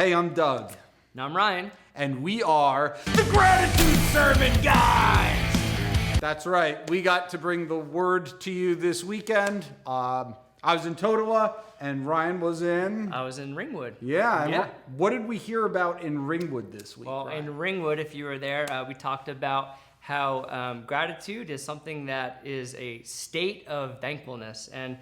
Hey, I'm Doug. And I'm Ryan. And we are the Gratitude Sermon Guys! That's right. We got to bring the word to you this weekend. I was in Totowa, and Ryan was in... I was in Ringwood. Yeah. What did we hear about in Ringwood this week, Well, Ryan? in Ringwood, if you were there, we talked about how gratitude is something that is a state of thankfulness. And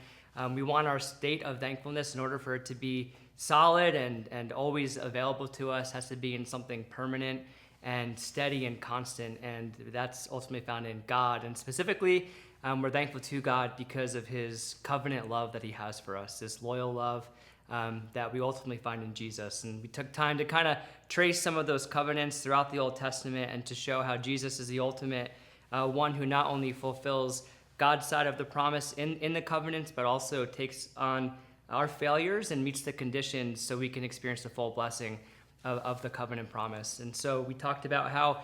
we want our state of thankfulness, in order for it to be solid and always available to us, has to be in something permanent and steady and constant. And that's ultimately found in God. And specifically, we're thankful to God because of his covenant love that he has for us, this loyal love that we ultimately find in Jesus. And we took time to kind of trace some of those covenants throughout the Old Testament and to show how Jesus is the ultimate one who not only fulfills God's side of the promise in the covenants, but also takes on our failures and meets the conditions so we can experience the full blessing of the covenant promise. And so we talked about how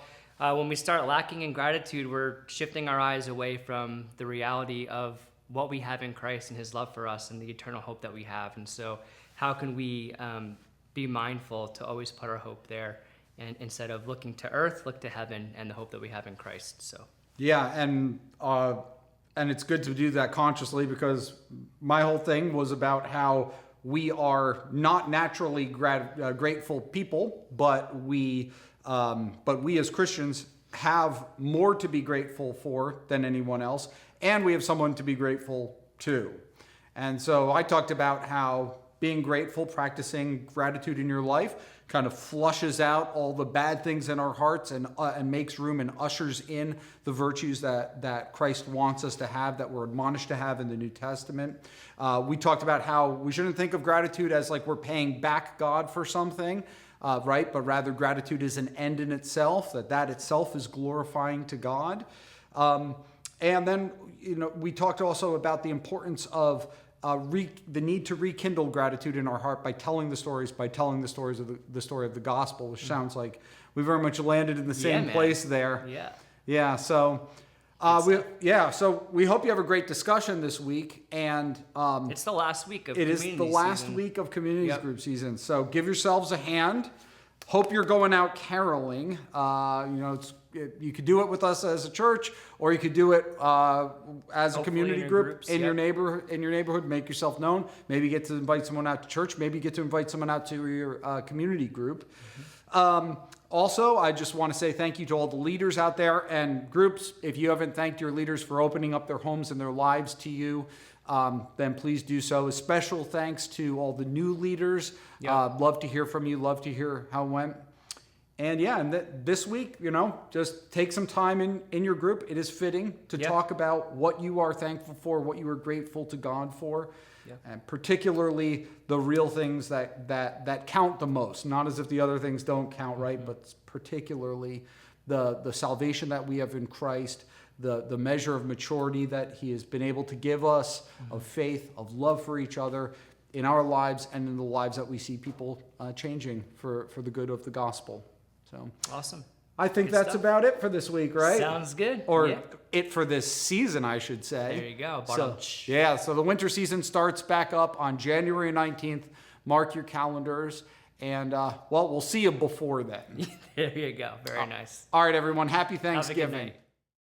when we start lacking in gratitude, we're shifting our eyes away from the reality of what we have in Christ and his love for us and the eternal hope that we have. And so how can we be mindful to always put our hope there, and instead of looking to earth, look to heaven and the hope that we have in Christ. So Yeah, and it's good to do that consciously, because my whole thing was about how we are not naturally grateful people, but we as Christians have more to be grateful for than anyone else, and we have someone to be grateful to. And so I talked about how being grateful, practicing gratitude in your life, kind of flushes out all the bad things in our hearts and makes room and ushers in the virtues that Christ wants us to have, that we're admonished to have in the New Testament. We talked about how we shouldn't think of gratitude as like we're paying back God for something, right? But rather gratitude is an end in itself, that itself is glorifying to God. And then, we talked also about the importance of the need to rekindle gratitude in our heart by telling the stories of the story of the gospel, which sounds like we very much landed in the same place there. Yeah. So, we hope you have a great discussion this week, and it's the last week of community season. It is the last week of community group season. So give yourselves a hand. Hope you're going out caroling. You could do it with us as a church, or you could do it as a community group in your neighborhood. Make yourself known. Maybe get to invite someone out to church. Maybe get to invite someone out to your community group. Also, I just want to say thank you to all the leaders out there and groups. If you haven't thanked your leaders for opening up their homes and their lives to you, then please do so. A special thanks to all the new leaders. Love to hear from you. Love to hear how it went. And this week, just take some time in your group. It is fitting to talk about what you are thankful for, what you are grateful to God for, and particularly the real things that count the most. Not as if the other things don't count, right? But particularly the salvation that we have in Christ, the measure of maturity that he has been able to give us, of faith, of love for each other in our lives and in the lives that we see people changing for the good of the gospel. So awesome. I think Good that's stuff. about it for this week, right? Sounds good. Or it for this season, I should say. There you go. So the winter season starts back up on January 19th. Mark your calendars. And, we'll see you before then. There you go. Very nice. All right, everyone. Happy Thanksgiving. Have a good night.